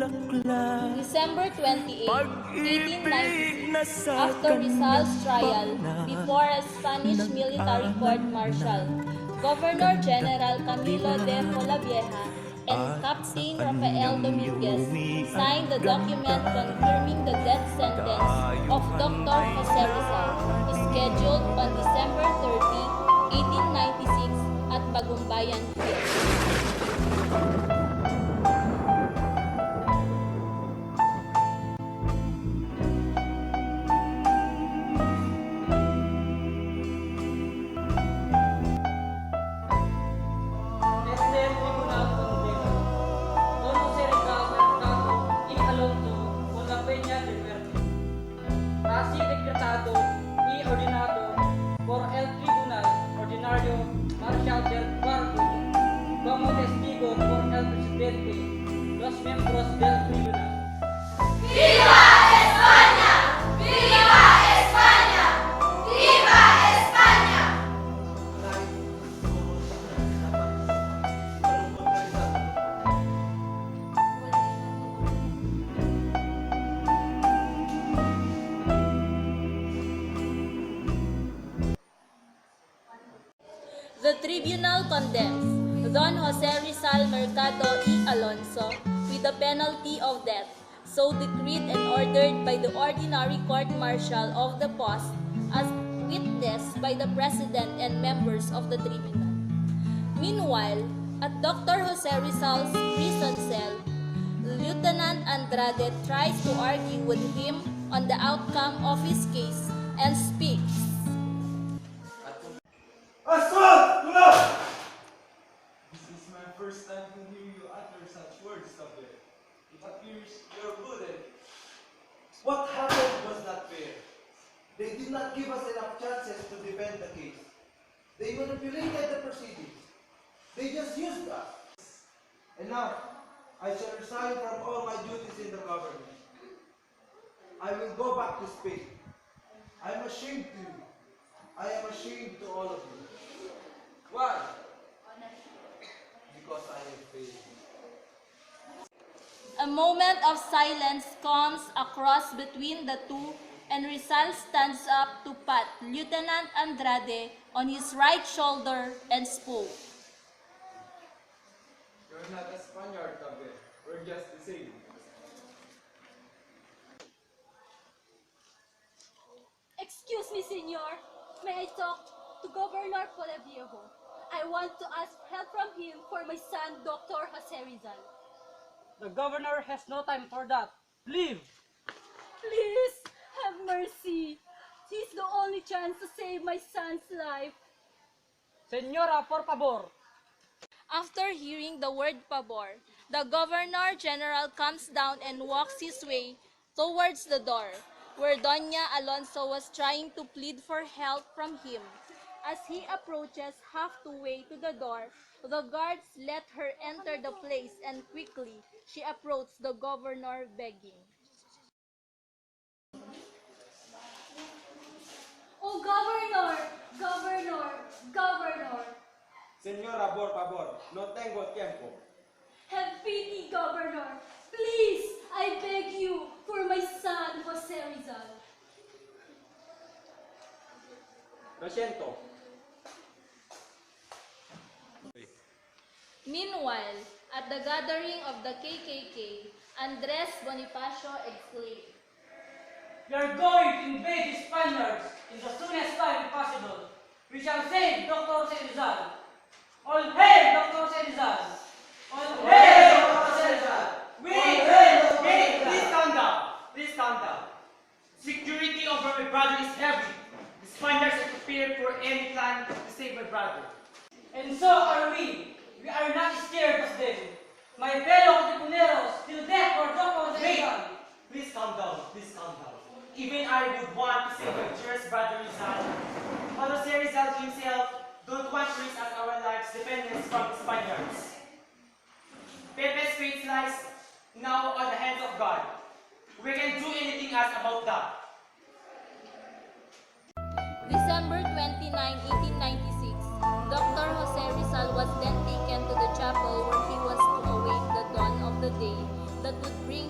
December 28, 1896, after Rizal's trial before a Spanish military court-martial, Governor-General Camilo de Polavieja and Captain Rafael Dominguez signed the document confirming the death sentence of Dr. Jose Rizal, scheduled on December 30, 1896 at Bagumbayan Piat. Así decretado y ordinado por el Tribunal Ordinario Marcial del Cuarto como testigo por el presidente, los miembros del tribunal. ¡Viva España! ¡Viva España! ¡Viva España! The tribunal condemns Don Jose Rizal Mercado y Alonso with the penalty of death, so decreed and ordered by the ordinary court-martial of the post, as witnessed by the president and members of the tribunal. Meanwhile, at Dr. Jose Rizal's prison cell, Lieutenant Andrade tries to argue with him on the outcome of his case and speaks. Assault! Tulad! This is my first time to hear you utter such words, Tabe. It appears you're blooded. What happened was not fair. They did not give us enough chances to defend the case. They manipulated the proceedings. They just used us. And now, I shall resign from all my duties in the government. I will go back to Spain. I am ashamed to you. I am ashamed to all of you. Why? Because I have failed. A moment of silence comes across between the two, and Rizal stands up to pat Lieutenant Andrade on his right shoulder and spoke. You're not a Spaniard, Tabe. We're just the same. Excuse me, Senor. May I talk to Governor Polaviejo? I want to ask help from him for my son, Dr. Jose Rizal. The governor has no time for that. Leave! Please, have mercy. He's the only chance to save my son's life. Señora, por favor. After hearing the word pabor, the Governor-General comes down and walks his way towards the door, where Doña Alonso was trying to plead for help from him. As he approaches halfway to the door, the guards let her enter the place, and quickly she approached the governor begging. Oh, Governor! Governor! Governor! Señora, por favor, no tengo tiempo. Have pity, Governor! Please, I beg you, for my son, Jose Rizal. Lo siento. Meanwhile, at the gathering of the KKK, Andres Bonifacio exclaimed, We are going to invade the Spaniards in the soonest time possible. We shall save Dr. Jose Rizal. All hail Dr. Jose Rizal! All hail Dr. Jose Rizal! Please calm down. Please calm down. Security over my brother is heavy. The Spaniards are prepared for any plan to save my brother. And so are we. We are not scared of them. My fellow Tipuneros, till death for Dr. Jose Wait! Rizal. Please calm down. Please calm down. Even I would want to save my dearest brother Rizal. But Jose Rizal himself don't want to risk our lives dependence from the Spaniards. Pepe's fate lies now on the hands of God. We can do anything else about that. December 29, 1896, Dr. Jose Rizal was then taken to the chapel where he was to await the dawn of the day that would bring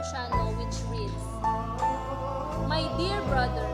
Kristiyano which reads, My dear brother,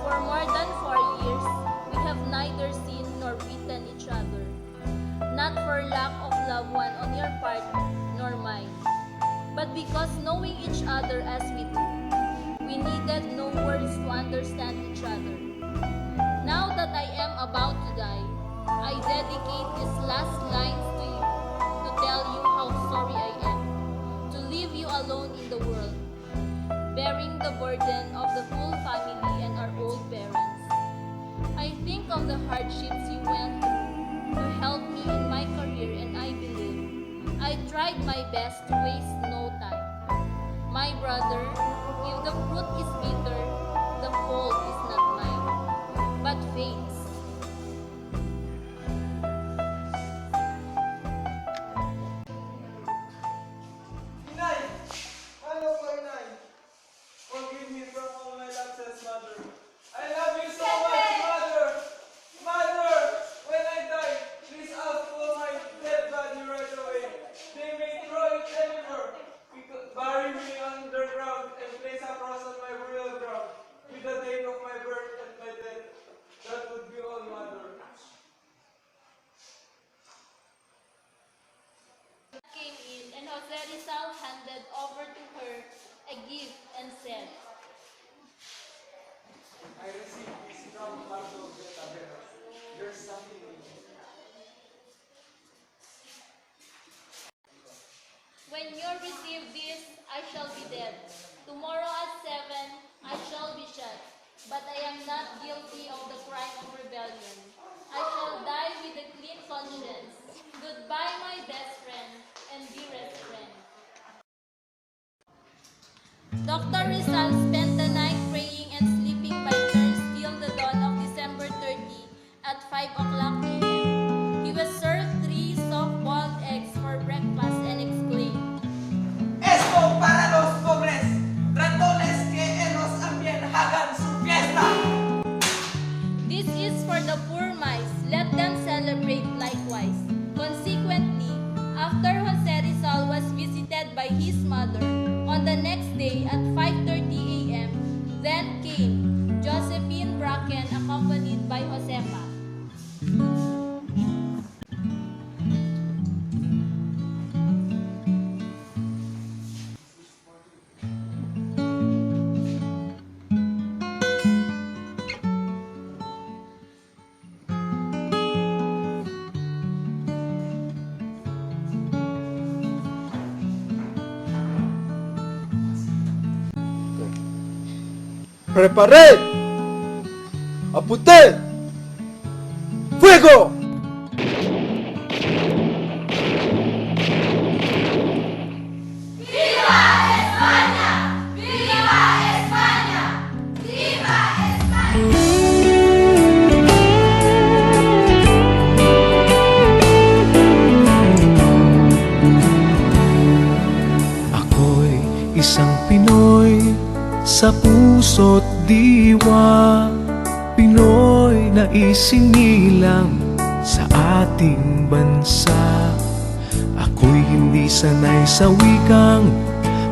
for more than 4 years we have neither seen nor beaten each other, not for lack of loved one on your part nor mine, but because knowing each other as we do, we needed no words to understand each other. Now that I am about to die, I dedicate these last lines to you to tell you how sorry I am to leave you alone in the world, bearing the burden of the full family and our old parents. I think of the hardships you went through to help me in my career, and I believe I tried my best to waste no time. My brother, if the fruit is bitter, the fault is not mine, but fate's. Inay! Ano po, Inay? Forgive me from all my lapses, Mother. I love you so much, Mother! Mother! When I die, please ask for my dead body right away. They may throw it anywhere. Bury me underground and place a cross on my burial ground with the date of my birth and my death. That would be all, Mother. Came in, and Jose Rizal handed over to her a gift and said, I received this from Pardo de Taveras. There's something in it. When you receive this, I shall be dead. Tomorrow at 7, I shall be shot. But I am not guilty of the crime of rebellion. I shall die with a clean conscience. Goodbye, my best friend and dearest friend. Dr. Rizal spent the night praying and sleeping by turns till the dawn of December 30 at 5 o'clock a.m. He was served 3 soft-boiled eggs for breakfast and exclaimed, Esto para los pobres, ratones que en los ambientes hagan su fiesta. This is for the poor mice, let them celebrate likewise. Consequently, after Jose Rizal was visited by his mother on the next day at 5:30 a.m., then came Josephine Bracken accompanied by Josefa. Prepared! Apunte! Fuego! ¡Viva España! ¡Viva España! ¡Viva España! Ako'y isang Pinoy sa puso't diwa, Pinoy na isinilang sa ating bansa. Ako'y hindi sanay sa wikang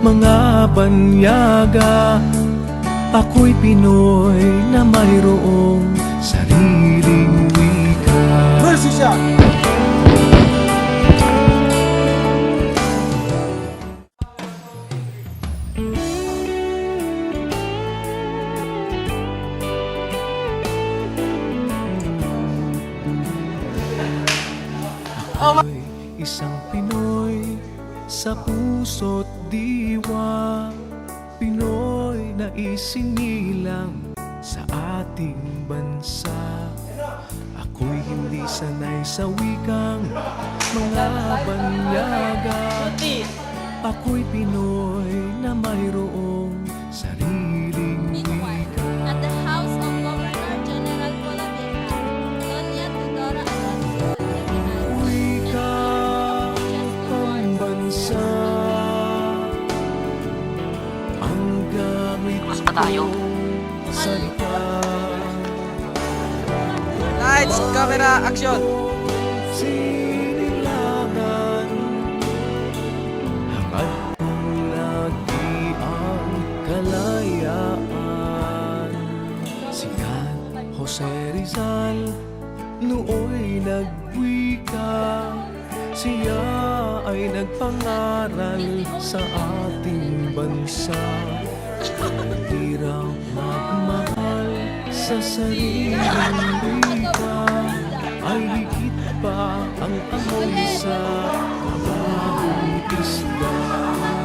mga banyaga, ako'y Pinoy na mayroong sariling wika. Mercy shot! Ako'y isang Pinoy sa puso't diwa, Pinoy na isinilang sa ating bansa. Ako'y hindi sanay sa wikang mga banyaga, ako'y Pinoy na mayroong sariling Meanwhile, wika. at the house of Governor General Polavieja, Doña Tudora Alonso recognized Wika just two ang words. bansa, ang gamit kong salita. Lights, camera, action. Sinilangan, hangad kong nag-iambag. kalayaan. Sikat Jose Rizal nooy nagwika, siya ay nagpangaral sa ating bansa. Hirap magmahal sa sariling wika, ay higit pa ang amoy sa kabahong isda.